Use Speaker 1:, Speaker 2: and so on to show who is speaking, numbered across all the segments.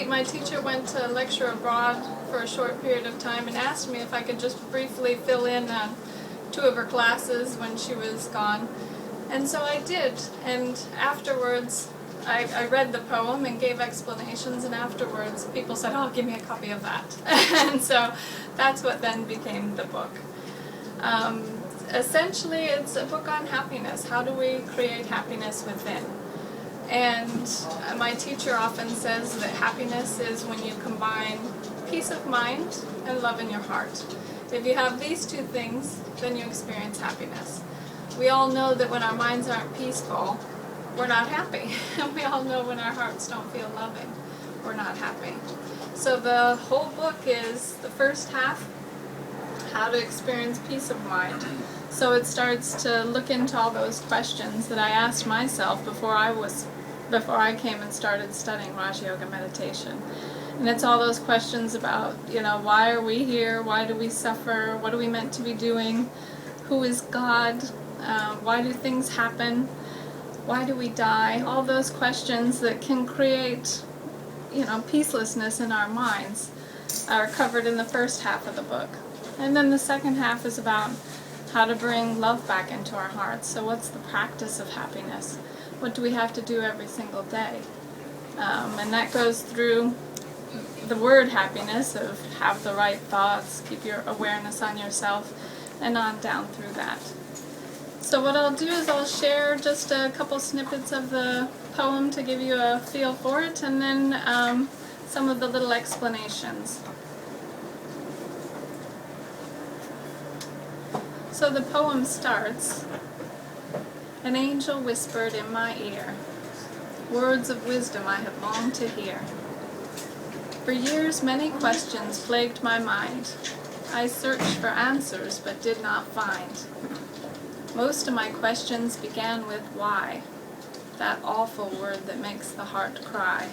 Speaker 1: my teacher went to lecture abroad for a short period of time and asked me if I could just briefly fill in 2 of her classes when she was gone. And so I did, and afterwards I read the poem and gave explanations, and afterwards people said, oh, give me a copy of that. And so that's what then became the book. Essentially, it's a book on happiness. How do we create happiness within? And my teacher often says that happiness is when you combine peace of mind and love in your heart. If you have these 2 things, then you experience happiness. We all know that when our minds aren't peaceful, we're not happy. We all know when our hearts don't feel loving, we're not happy. So the whole book is, the first half, how to experience peace of mind. So it starts to look into all those questions that I asked myself before I came and started studying Raja Yoga meditation. And it's all those questions about, why are we here? Why do we suffer? What are we meant to be doing? Who is God? Why do things happen? Why do we die? All those questions that can create, peacelessness in our minds are covered in the first half of the book. And then the second half is about how to bring love back into our hearts. So what's the practice of happiness? What do we have to do every single day? And that goes through the word happiness, of have the right thoughts, keep your awareness on yourself, and on down through that. So what I'll do is I'll share just a couple snippets of the poem to give you a feel for it, and then some of the little explanations. So the poem starts, an angel whispered in my ear, words of wisdom I had longed to hear. For years many questions plagued my mind. I searched for answers but did not find. Most of my questions began with why, that awful word that makes the heart cry.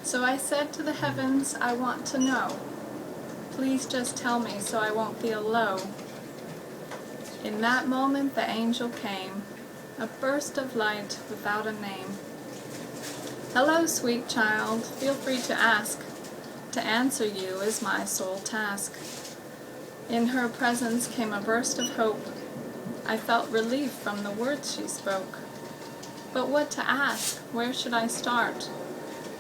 Speaker 1: So I said to the heavens, I want to know. Please just tell me so I won't feel low. In that moment the angel came, a burst of light without a name. Hello, sweet child, feel free to ask. To answer you is my sole task. In her presence came a burst of hope. I felt relief from the words she spoke. But what to ask? Where should I start?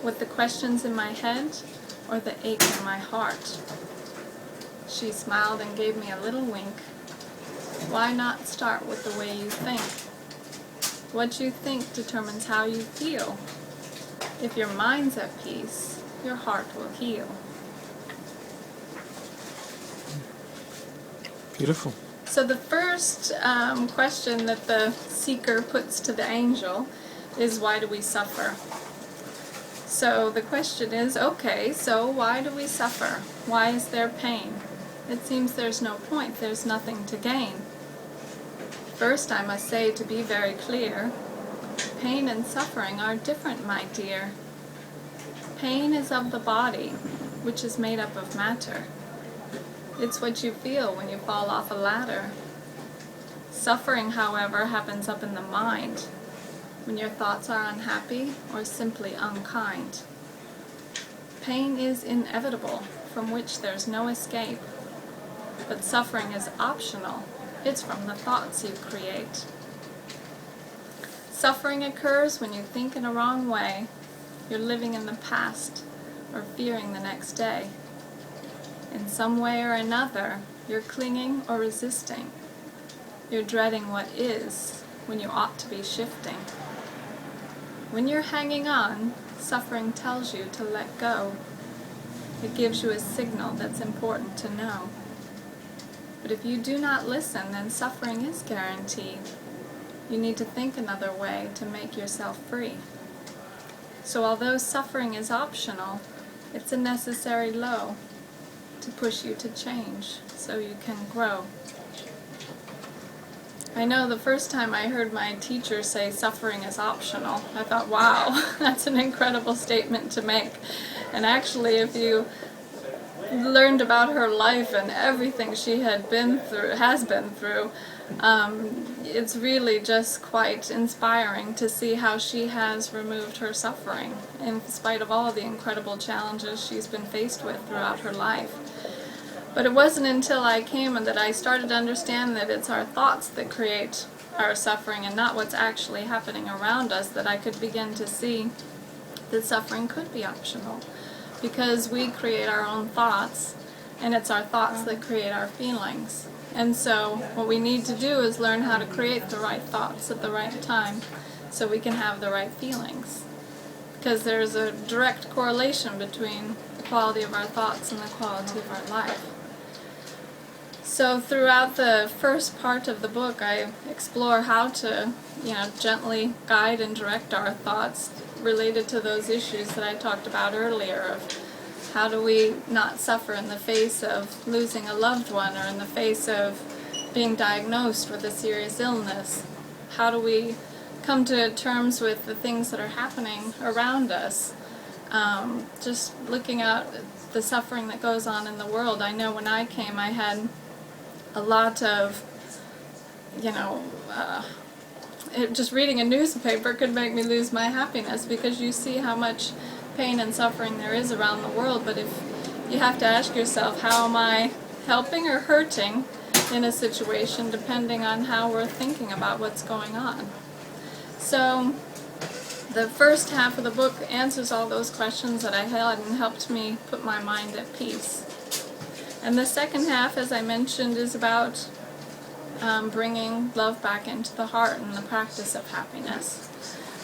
Speaker 1: With the questions in my head or the ache in my heart? She smiled and gave me a little wink. Why not start with the way you think? What you think determines how you feel. If your mind's at peace, your heart will heal.
Speaker 2: Beautiful.
Speaker 1: So the first question that the seeker puts to the angel is, why do we suffer? So the question is, okay, so why do we suffer? Why is there pain? It seems there's no point, there's nothing to gain. First, I must say, to be very clear, pain and suffering are different, my dear. Pain is of the body, which is made up of matter. It's what you feel when you fall off a ladder. Suffering, however, happens up in the mind, when your thoughts are unhappy or simply unkind. Pain is inevitable, from which there's no escape. But suffering is optional. It's from the thoughts you create. Suffering occurs when you think in a wrong way. You're living in the past or fearing the next day. In some way or another, you're clinging or resisting. You're dreading what is when you ought to be shifting. When you're hanging on, suffering tells you to let go. It gives you a signal that's important to know. But if you do not listen, then suffering is guaranteed. You need to think another way to make yourself free. So although suffering is optional, it's a necessary low to push you to change so you can grow. I know the first time I heard my teacher say suffering is optional, I thought, wow, that's an incredible statement to make. And actually, if you learned about her life and everything she has been through, It's really just quite inspiring to see how she has removed her suffering in spite of all the incredible challenges she's been faced with throughout her life. But it wasn't until I came and that I started to understand that it's our thoughts that create our suffering and not what's actually happening around us that I could begin to see that suffering could be optional, because we create our own thoughts, and it's our thoughts that create our feelings. And so what we need to do is learn how to create the right thoughts at the right time so we can have the right feelings, because there's a direct correlation between the quality of our thoughts and the quality of our life. So throughout the first part of the book, I explore how to, gently guide and direct our thoughts related to those issues that I talked about earlier, of how do we not suffer in the face of losing a loved one or in the face of being diagnosed with a serious illness. How do we come to terms with the things that are happening around us? Just looking at the suffering that goes on in the world. I know when I came, I had a lot of, just reading a newspaper could make me lose my happiness, because you see how much pain and suffering there is around the world. But if you have to ask yourself, how am I helping or hurting in a situation, depending on how we're thinking about what's going on. So the first half of the book answers all those questions that I had and helped me put my mind at peace. And the second half, as I mentioned, is about bringing love back into the heart and the practice of happiness.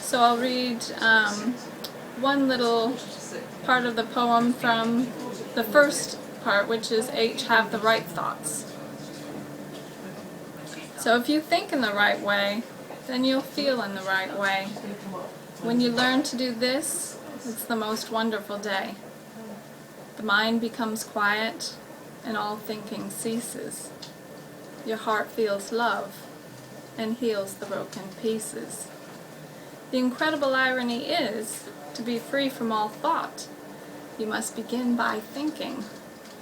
Speaker 1: So I'll read one little part of the poem from the first part, which is H, have the right thoughts. So if you think in the right way, then you'll feel in the right way. When you learn to do this, it's the most wonderful day. The mind becomes quiet, and all thinking ceases. Your heart feels love and heals the broken pieces. The incredible irony is, to be free from all thought, you must begin by thinking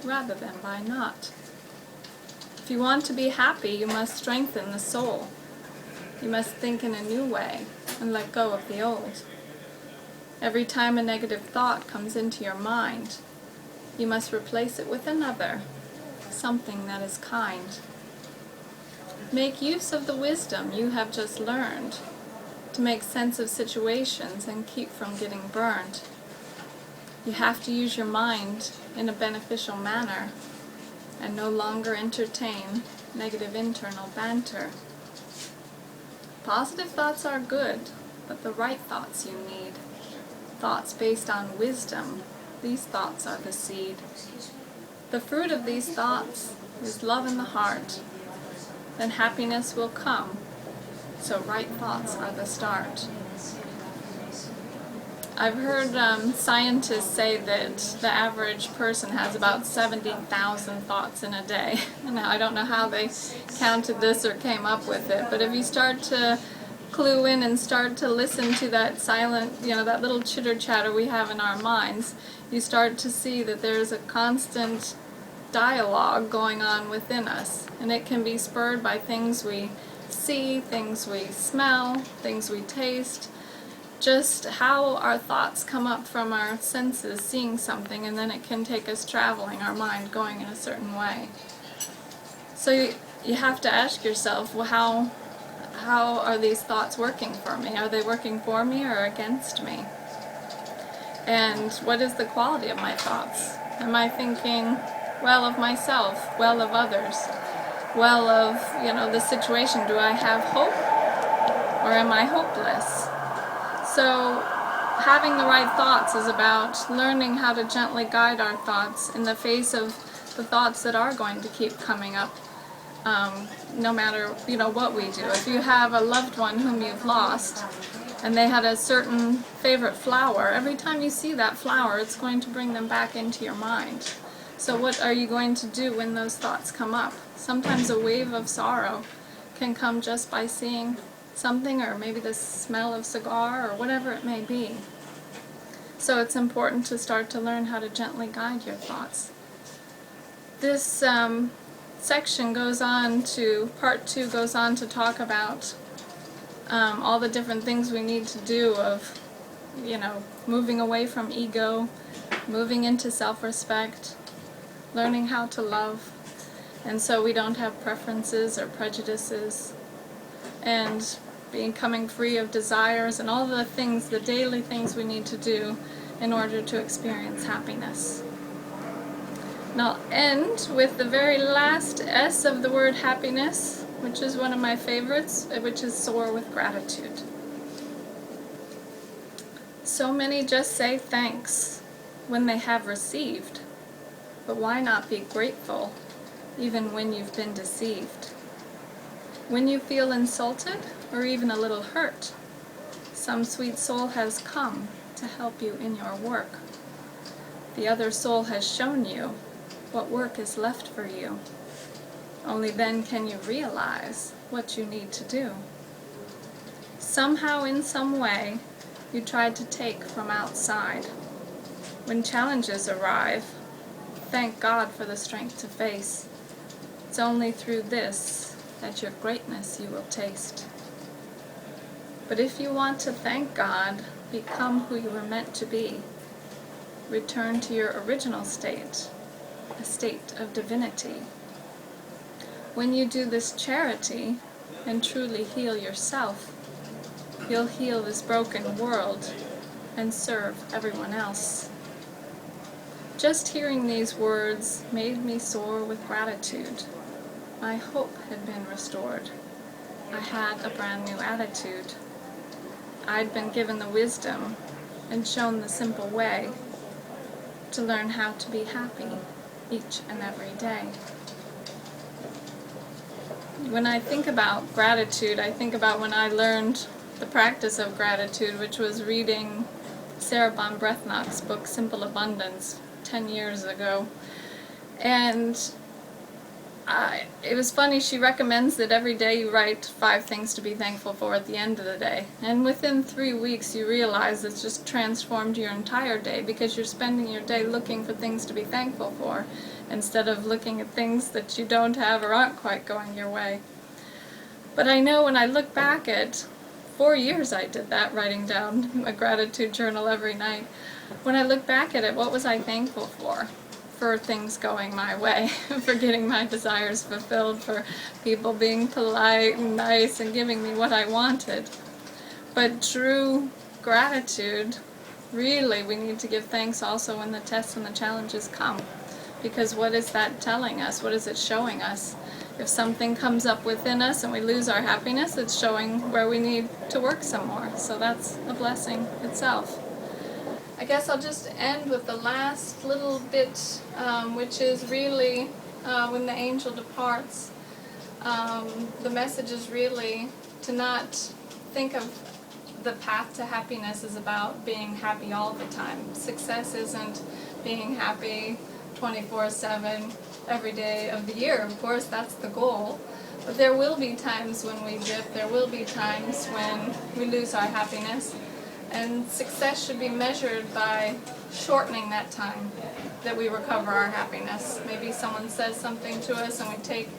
Speaker 1: rather than by not. If you want to be happy, you must strengthen the soul. You must think in a new way and let go of the old. Every time a negative thought comes into your mind, you must replace it with another, something that is kind. Make use of the wisdom you have just learned to make sense of situations and keep from getting burned. You have to use your mind in a beneficial manner and no longer entertain negative internal banter. Positive thoughts are good, but the right thoughts you need. Thoughts based on wisdom, these thoughts are the seed. The fruit of these thoughts is love in the heart. Then happiness will come, so right thoughts are the start. I've heard scientists say that the average person has about 70,000 thoughts in a day. And I don't know how they counted this or came up with it, but if you start to clue in and start to listen to that silent, that little chitter-chatter we have in our minds, you start to see that there's a constant dialogue going on within us. And it can be spurred by things we see, things we smell, things we taste, just how our thoughts come up from our senses seeing something, and then it can take us traveling, our mind going in a certain way. So you have to ask yourself, well, how are these thoughts working for me? Are they working for me or against me? And what is the quality of my thoughts? Am I thinking well of myself, well of others, well of, the situation? Do I have hope, or am I hopeless? So having the right thoughts is about learning how to gently guide our thoughts in the face of the thoughts that are going to keep coming up, no matter what we do. If you have a loved one whom you've lost and they had a certain favorite flower, every time you see that flower, it's going to bring them back into your mind. So what are you going to do when those thoughts come up? Sometimes a wave of sorrow can come just by seeing something, or maybe the smell of cigar, or whatever it may be. So it's important to start to learn how to gently guide your thoughts. This section goes on to, part 2 goes on to talk about all the different things we need to do of, moving away from ego, moving into self-respect, learning how to love, and so we don't have preferences or prejudices, and becoming free of desires and all the things, the daily things we need to do in order to experience happiness. And I'll end with the very last S of the word happiness, which is one of my favorites, which is soar with gratitude. So many just say thanks when they have received, but why not be grateful even when you've been deceived? When you feel insulted or even a little hurt, some sweet soul has come to help you in your work. The other soul has shown you what work is left for you. Only then can you realize what you need to do. Somehow, in some way, you tried to take from outside. When challenges arrive, thank God for the strength to face. It's only through this that your greatness you will taste. But if you want to thank God, become who you were meant to be. Return to your original state, a state of divinity. When you do this charity and truly heal yourself, you'll heal this broken world and serve everyone else. Just hearing these words made me soar with gratitude. My hope had been restored. I had a brand new attitude. I'd been given the wisdom and shown the simple way to learn how to be happy each and every day. When I think about gratitude, I think about when I learned the practice of gratitude, which was reading Sarah Von Breathnock's book, Simple Abundance, 10 years ago. And it was funny, she recommends that every day you write 5 things to be thankful for at the end of the day. And within 3 weeks you realize it's just transformed your entire day, because you're spending your day looking for things to be thankful for, instead of looking at things that you don't have or aren't quite going your way. But I know when I look back at 4 years I did that, writing down a gratitude journal every night. When I look back at it, what was I thankful for? For things going my way, for getting my desires fulfilled, for people being polite and nice and giving me what I wanted. But true gratitude, really, we need to give thanks also when the tests and the challenges come. Because what is that telling us? What is it showing us? If something comes up within us and we lose our happiness, it's showing where we need to work some more. So that's a blessing itself. I guess I'll just end with the last little bit, which is really when the angel departs. The message is really to not think of the path to happiness as about being happy all the time. Success isn't being happy 24/7 every day of the year. Of course, that's the goal. But there will be times when we dip. There will be times when we lose our happiness. And success should be measured by shortening that time that we recover our happiness. Maybe someone says something to us and we take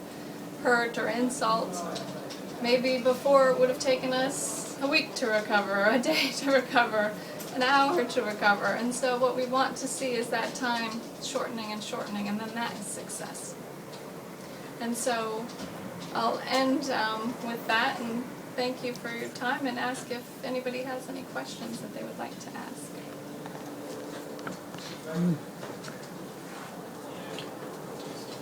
Speaker 1: hurt or insult. Maybe before it would have taken us a week to recover, a day to recover, an hour to recover. And so what we want to see is that time shortening and shortening, and then that is success. And so I'll end with that, and thank you for your time, and ask if anybody has any questions that they would like to ask.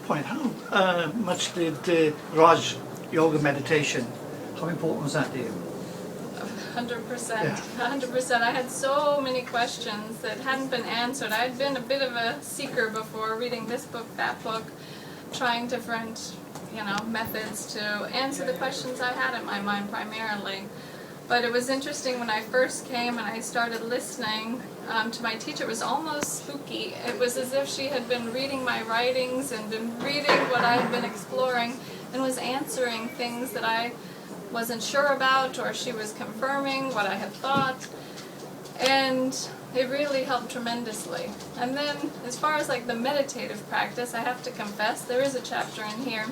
Speaker 2: Fine. How much did Raj yoga meditation, how important was that to you?
Speaker 1: 100%.
Speaker 2: Yeah.
Speaker 1: 100%. I had so many questions that hadn't been answered. I had been a bit of a seeker before, reading this book, that book, trying different methods to answer the questions I had in my mind primarily. But it was interesting when I first came and I started listening to my teacher. It was almost spooky. It was as if she had been reading my writings and been reading what I had been exploring and was answering things that I wasn't sure about, or she was confirming what I had thought. And it really helped tremendously. And then as far as like the meditative practice, I have to confess, there is a chapter in here.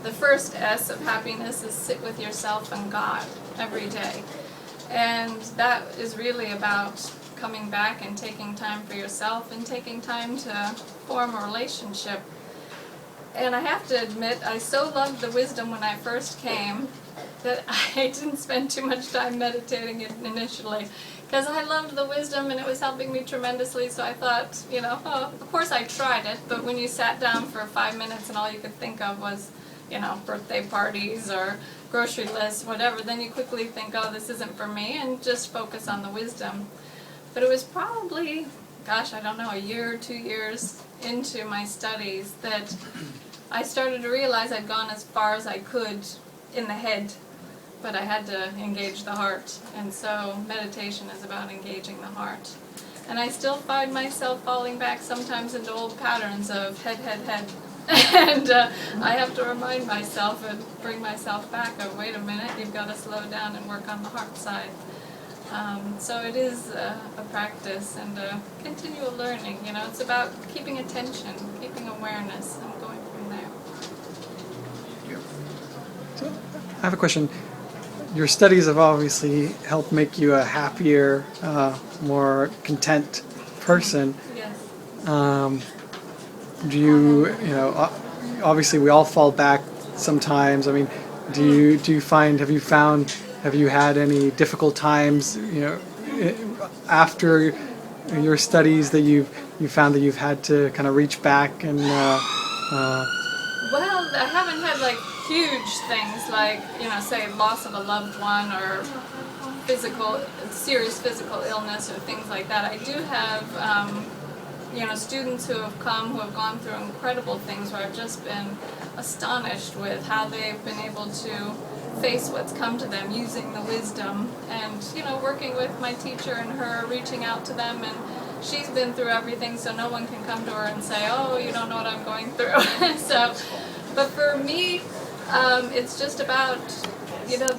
Speaker 1: The first S of happiness is sit with yourself and God every day. And that is really about coming back and taking time for yourself and taking time to form a relationship. And I have to admit, I so loved the wisdom when I first came that I didn't spend too much time meditating it initially, because I loved the wisdom and it was helping me tremendously. So I thought, you know, oh, of course I tried it, but when you sat down for 5 minutes and all you could think of was, you know, birthday parties or grocery lists, whatever, then you quickly think, oh, this isn't for me, and just focus on the wisdom. But it was probably, gosh, I don't know, a year or 2 years into my studies that I started to realize I'd gone as far as I could in the head, but I had to engage the heart. And so meditation is about engaging the heart. And I still find myself falling back sometimes into old patterns of head, head, head. And I have to remind myself and bring myself back of, wait a minute, you've got to slow down and work on the heart side. So it is a practice and a continual learning. You know, it's about keeping attention, keeping awareness, and going from there.
Speaker 3: So I have a question. Your studies have obviously helped make you a happier, more content person.
Speaker 1: Yes.
Speaker 3: Do you, you know, obviously we all fall back sometimes. I mean, do you find, have you had any difficult times, you know, after your studies that you found that you've had to kind of reach back and
Speaker 1: Well, I haven't had like huge things like, you know, say loss of a loved one or serious physical illness or things like that. I do have, you know, students who have gone through incredible things where I've just been astonished with how they've been able to face what's come to them using the wisdom, and, you know, working with my teacher and her, reaching out to them, and she's been through everything, so no one can come to her and say, oh, you don't know what I'm going through. So, but for me, it's just about, you know,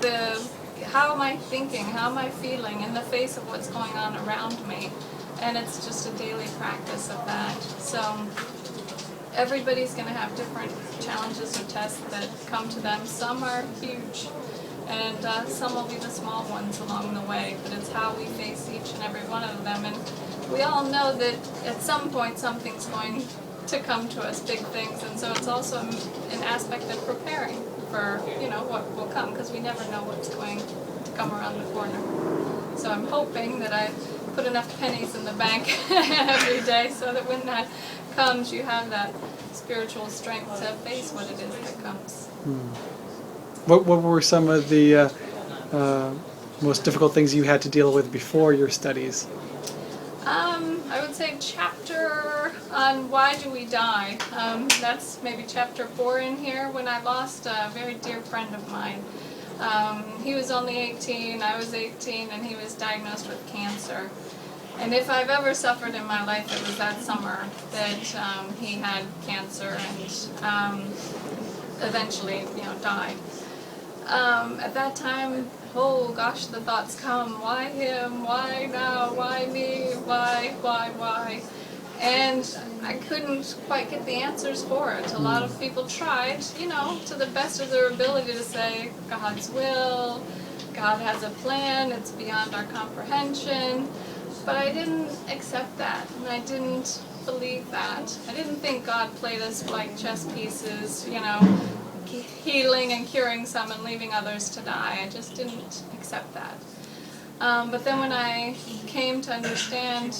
Speaker 1: how am I thinking, how am I feeling in the face of what's going on around me, and it's just a daily practice of that. So everybody's going to have different challenges or tests that come to them. Some are huge, and some will be the small ones along the way, but it's how we face each and every one of them. And we all know that at some point something's going to come to us, big things, and so it's also an aspect of preparing for, you know, what will come, because we never know what's going to come around the corner. So I'm hoping that I put enough pennies in the bank every day so that when that comes, you have that spiritual strength to face what it is that comes.
Speaker 3: what were some of the most difficult things you had to deal with before your studies?
Speaker 1: I would say chapter on why do we die. That's maybe chapter 4 in here, when I lost a very dear friend of mine. He was only 18, I was 18, and he was diagnosed with cancer. And if I've ever suffered in my life, it was that summer that he had cancer and eventually, you know, died. At that time, oh gosh, the thoughts come, why him, why now, why me, why? And I couldn't quite get the answers for it. A lot of people tried, you know, to the best of their ability to say, God's will, God has a plan, it's beyond our comprehension. But I didn't accept that, and I didn't believe that. I didn't think God played us like chess pieces, you know, healing and curing some and leaving others to die. I just didn't accept that. But then when I came to understanding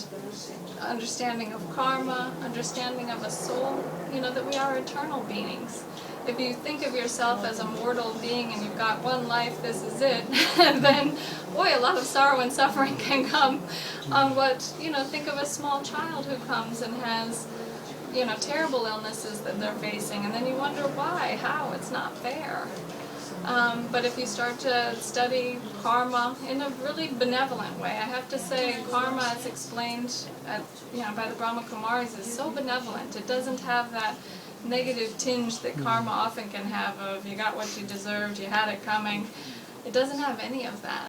Speaker 1: of karma, understanding of a soul, you know, that we are eternal beings. If you think of yourself as a mortal being and you've got one life, this is it, then, boy, a lot of sorrow and suffering can come on what, you know, think of a small child who comes and has, you know, terrible illnesses that they're facing, and then you wonder why, how, it's not fair. But if you start to study karma in a really benevolent way, I have to say karma, as explained you know, by the Brahma Kumaris, is so benevolent. It doesn't have that negative tinge that karma often can have of you got what you deserved, you had it coming. It doesn't have any of that.